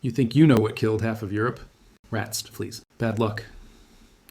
You think you know what killed half of Europe? Rats, fleas. Bad luck.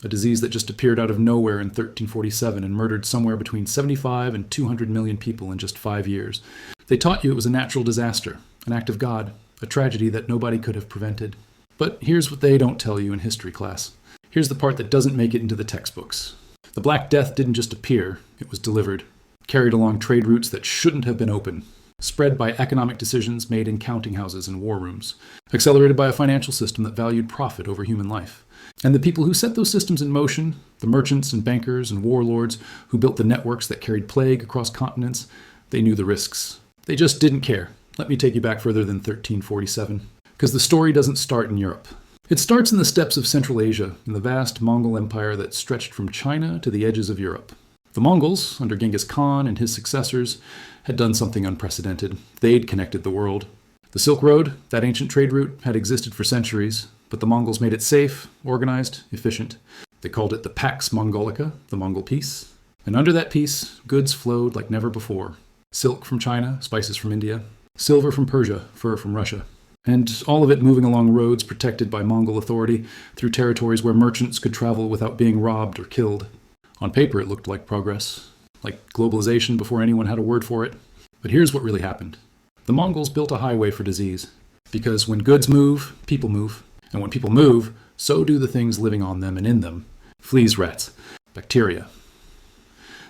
A disease that just appeared out of nowhere in 1347 and murdered somewhere between 75 and 200 million people in just 5 years. They taught you it was a natural disaster, an act of God, a tragedy that nobody could have prevented. But here's what they don't tell you in history class. Here's the part that doesn't make it into the textbooks. The Black Death didn't just appear, it was delivered, carried along trade routes that shouldn't have been open, spread by economic decisions made in counting houses and war rooms, accelerated by a financial system that valued profit over human life. And the people who set those systems in motion, the merchants and bankers and warlords who built the networks that carried plague across continents, they knew the risks. They just didn't care. Let me take you back further than 1347. Because the story doesn't start in Europe. It starts in the steppes of Central Asia, in the vast Mongol Empire that stretched from China to the edges of Europe. The Mongols, under Genghis Khan and his successors, had done something unprecedented. They'd connected the world. The Silk Road, that ancient trade route, had existed for centuries, but the Mongols made it safe, organized, efficient. They called it the Pax Mongolica, the Mongol Peace. And under that peace, goods flowed like never before. Silk from China, spices from India, silver from Persia, fur from Russia. And all of it moving along roads protected by Mongol authority through territories where merchants could travel without being robbed or killed. On paper, it looked like progress, like globalization before anyone had a word for it. But here's what really happened. The Mongols built a highway for disease. Because when goods move, people move. And when people move, so do the things living on them and in them. Fleas, rats, bacteria.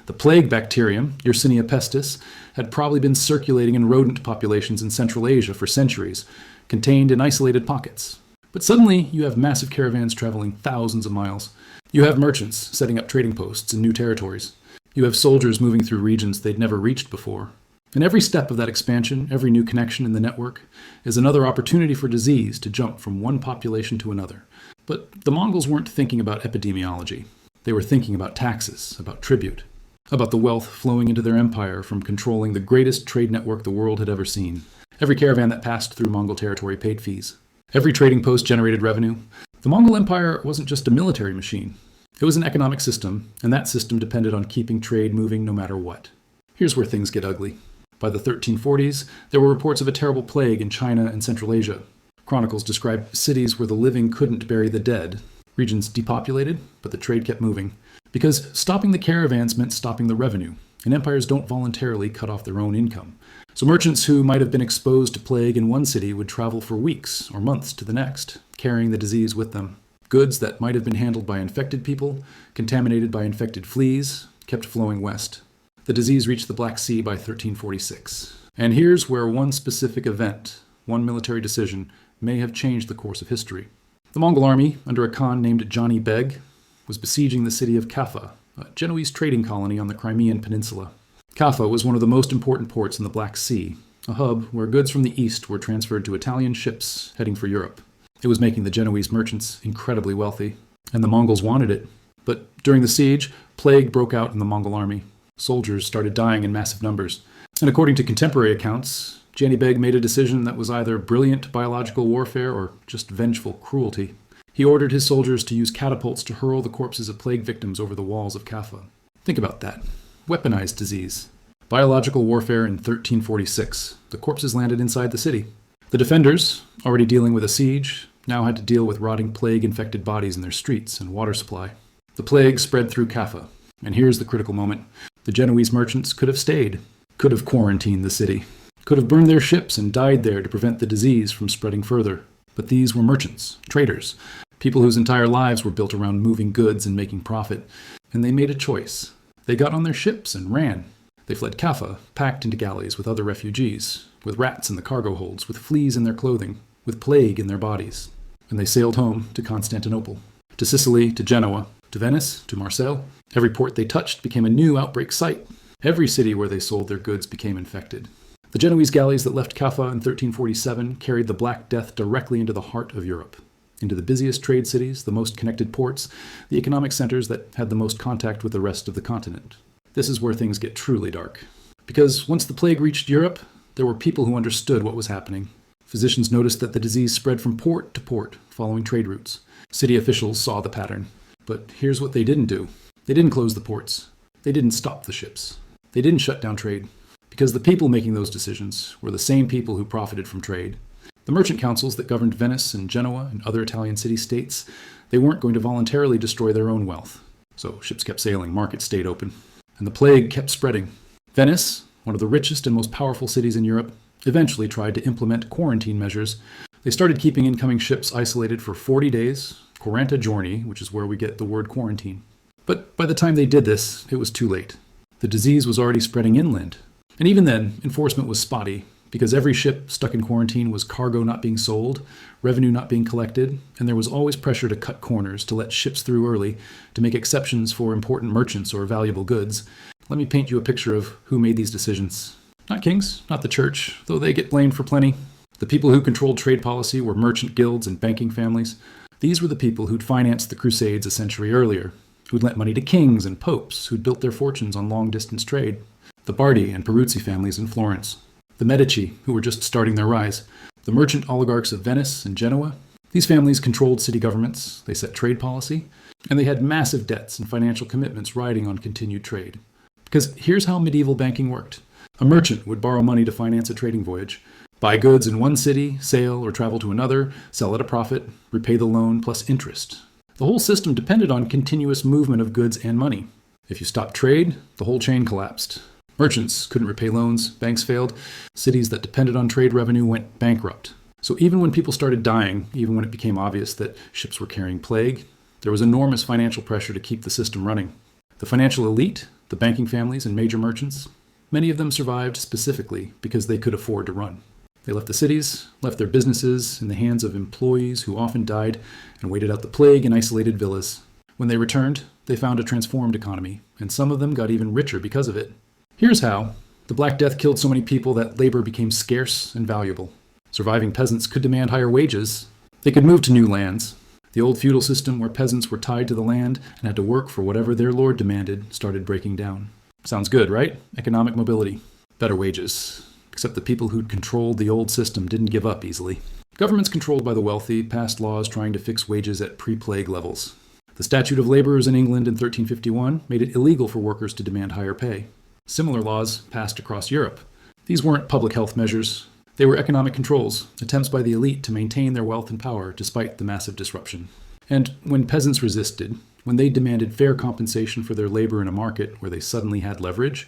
The plague bacterium, Yersinia pestis, had probably been circulating in rodent populations in Central Asia for centuries, contained in isolated pockets. But suddenly, you have massive caravans traveling thousands of miles. You have merchants setting up trading posts in new territories. You have soldiers moving through regions they'd never reached before. And every step of that expansion, every new connection in the network, is another opportunity for disease to jump from one population to another. But the Mongols weren't thinking about epidemiology. They were thinking about taxes, about tribute, about the wealth flowing into their empire from controlling the greatest trade network the world had ever seen. Every caravan that passed through Mongol territory paid fees. Every trading post generated revenue. The Mongol Empire wasn't just a military machine. It was an economic system, and that system depended on keeping trade moving no matter what. Here's where things get ugly. By the 1340s, there were reports of a terrible plague in China and Central Asia. Chronicles describe cities where the living couldn't bury the dead. Regions depopulated, but the trade kept moving. Because stopping the caravans meant stopping the revenue, and empires don't voluntarily cut off their own income. So merchants who might have been exposed to plague in one city would travel for weeks or months to the next, carrying the disease with them. Goods that might have been handled by infected people, contaminated by infected fleas, kept flowing west. The disease reached the Black Sea by 1346. And here's where one specific event, one military decision, may have changed the course of history. The Mongol army, under a Khan named Johnny Beg, was besieging the city of Kaffa, a Genoese trading colony on the Crimean Peninsula. Kaffa was one of the most important ports in the Black Sea, a hub where goods from the east were transferred to Italian ships heading for Europe. It was making the Genoese merchants incredibly wealthy, and the Mongols wanted it. But during the siege, plague broke out in the Mongol army. Soldiers started dying in massive numbers. And according to contemporary accounts, Johnny Beg made a decision that was either brilliant biological warfare or just vengeful cruelty. He ordered his soldiers to use catapults to hurl the corpses of plague victims over the walls of Kaffa. Think about that. Weaponized disease. Biological warfare in 1346. The corpses landed inside the city. The defenders, already dealing with a siege, now had to deal with rotting plague-infected bodies in their streets and water supply. The plague spread through Kaffa. And here's the critical moment. The Genoese merchants could have stayed, could have quarantined the city, could have burned their ships and died there to prevent the disease from spreading further. But these were merchants, traders, people whose entire lives were built around moving goods and making profit. And they made a choice. They got on their ships and ran. They fled Kaffa, packed into galleys with other refugees, with rats in the cargo holds, with fleas in their clothing, with plague in their bodies. And they sailed home to Constantinople, to Sicily, to Genoa, to Venice, to Marseille. Every port they touched became a new outbreak site. Every city where they sold their goods became infected. The Genoese galleys that left Kaffa in 1347 carried the Black Death directly into the heart of Europe, into the busiest trade cities, the most connected ports, the economic centers that had the most contact with the rest of the continent. This is where things get truly dark. Because once the plague reached Europe, there were people who understood what was happening. Physicians noticed that the disease spread from port to port, following trade routes. City officials saw the pattern. But here's what they didn't do. They didn't close the ports. They didn't stop the ships. They didn't shut down trade. Because the people making those decisions were the same people who profited from trade. The merchant councils that governed Venice and Genoa and other Italian city-states, they weren't going to voluntarily destroy their own wealth. So ships kept sailing, markets stayed open, and the plague kept spreading. Venice, one of the richest and most powerful cities in Europe, eventually tried to implement quarantine measures. They started keeping incoming ships isolated for 40 days, 40 giorni, which is where we get the word quarantine. But by the time they did this, it was too late. The disease was already spreading inland. And even then, enforcement was spotty, because every ship stuck in quarantine was cargo not being sold, revenue not being collected, and there was always pressure to cut corners, to let ships through early, to make exceptions for important merchants or valuable goods. Let me paint you a picture of who made these decisions. Not kings, not the church, though they get blamed for plenty. The people who controlled trade policy were merchant guilds and banking families. These were the people who'd financed the Crusades a century earlier, who'd lent money to kings and popes, who'd built their fortunes on long-distance trade. The Bardi and Peruzzi families in Florence. The Medici, who were just starting their rise. The merchant oligarchs of Venice and Genoa. These families controlled city governments, they set trade policy, and they had massive debts and financial commitments riding on continued trade. Because here's how medieval banking worked. A merchant would borrow money to finance a trading voyage, buy goods in one city, sail or travel to another, sell at a profit, repay the loan plus interest. The whole system depended on continuous movement of goods and money. If you stopped trade, the whole chain collapsed. Merchants couldn't repay loans, banks failed, cities that depended on trade revenue went bankrupt. So even when people started dying, even when it became obvious that ships were carrying plague, there was enormous financial pressure to keep the system running. The financial elite, the banking families and major merchants, many of them survived specifically because they could afford to run. They left the cities, left their businesses in the hands of employees who often died and waited out the plague in isolated villas. When they returned, they found a transformed economy, and some of them got even richer because of it. Here's how. The Black Death killed so many people that labor became scarce and valuable. Surviving peasants could demand higher wages. They could move to new lands. The old feudal system where peasants were tied to the land and had to work for whatever their lord demanded started breaking down. Sounds good, right? Economic mobility. Better wages. Except the people who'd controlled the old system didn't give up easily. Governments controlled by the wealthy passed laws trying to fix wages at pre-plague levels. The Statute of Laborers in England in 1351 made it illegal for workers to demand higher pay. Similar laws passed across Europe. These weren't public health measures. They were economic controls, attempts by the elite to maintain their wealth and power despite the massive disruption. And when peasants resisted, when they demanded fair compensation for their labor in a market where they suddenly had leverage,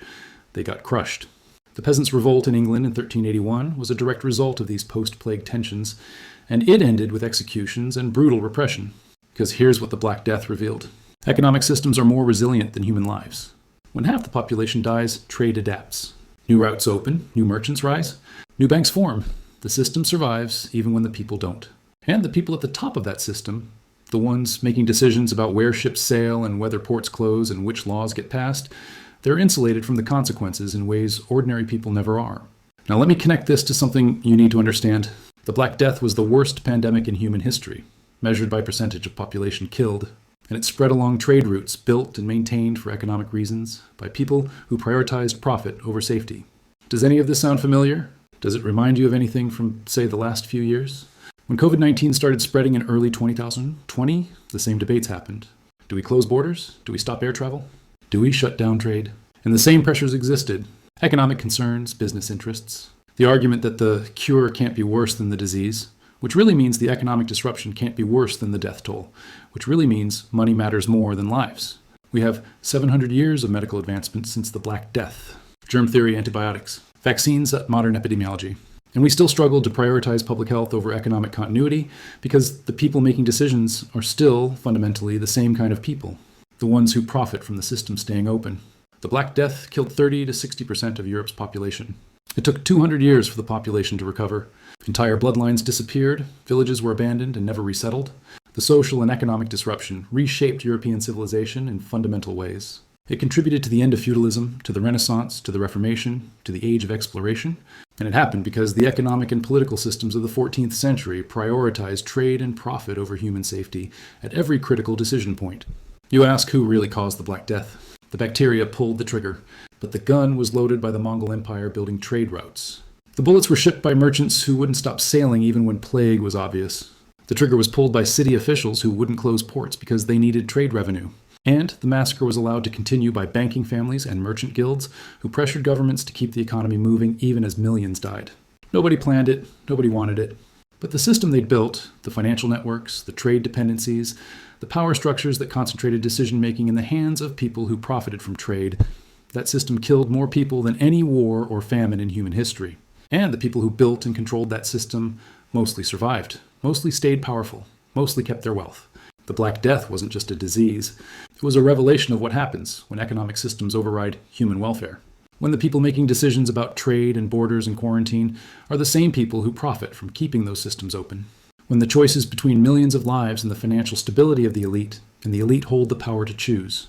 they got crushed. The Peasants' Revolt in England in 1381 was a direct result of these post-plague tensions, and it ended with executions and brutal repression. Because here's what the Black Death revealed. Economic systems are more resilient than human lives. When half the population dies, trade adapts. New routes open, new merchants rise, new banks form. The system survives even when the people don't. And the people at the top of that system, the ones making decisions about where ships sail and whether ports close and which laws get passed, they're insulated from the consequences in ways ordinary people never are. Now let me connect this to something you need to understand. The Black Death was the worst pandemic in human history, measured by percentage of population killed. And it spread along trade routes built and maintained for economic reasons by people who prioritized profit over safety. Does any of this sound familiar? Does it remind you of anything from, say, the last few years? When COVID-19 started spreading in early 2020, the same debates happened. Do we close borders? Do we stop air travel? Do we shut down trade? And the same pressures existed. Economic concerns, business interests. The argument that the cure can't be worse than the disease, which really means the economic disruption can't be worse than the death toll, which really means money matters more than lives. We have 700 years of medical advancements since the Black Death. Germ theory, antibiotics, vaccines, modern epidemiology. And we still struggle to prioritize public health over economic continuity because the people making decisions are still, fundamentally, the same kind of people, the ones who profit from the system staying open. The Black Death killed 30 to 60% of Europe's population. It took 200 years for the population to recover. Entire bloodlines disappeared, villages were abandoned and never resettled. The social and economic disruption reshaped European civilization in fundamental ways. It contributed to the end of feudalism, to the Renaissance, to the Reformation, to the Age of Exploration. And it happened because the economic and political systems of the 14th century prioritized trade and profit over human safety at every critical decision point. You ask who really caused the Black Death? The bacteria pulled the trigger, but the gun was loaded by the Mongol Empire building trade routes. The bullets were shipped by merchants who wouldn't stop sailing even when plague was obvious. The trigger was pulled by city officials who wouldn't close ports because they needed trade revenue. And the massacre was allowed to continue by banking families and merchant guilds who pressured governments to keep the economy moving even as millions died. Nobody planned it, nobody wanted it, But the system they'd built, the financial networks, the trade dependencies, the power structures that concentrated decision-making in the hands of people who profited from trade, that system killed more people than any war or famine in human history. And the people who built and controlled that system mostly survived, mostly stayed powerful, mostly kept their wealth. The Black Death wasn't just a disease. It was a revelation of what happens when economic systems override human welfare. When the people making decisions about trade and borders and quarantine are the same people who profit from keeping those systems open. When the choices between millions of lives and the financial stability of the elite, and the elite hold the power to choose.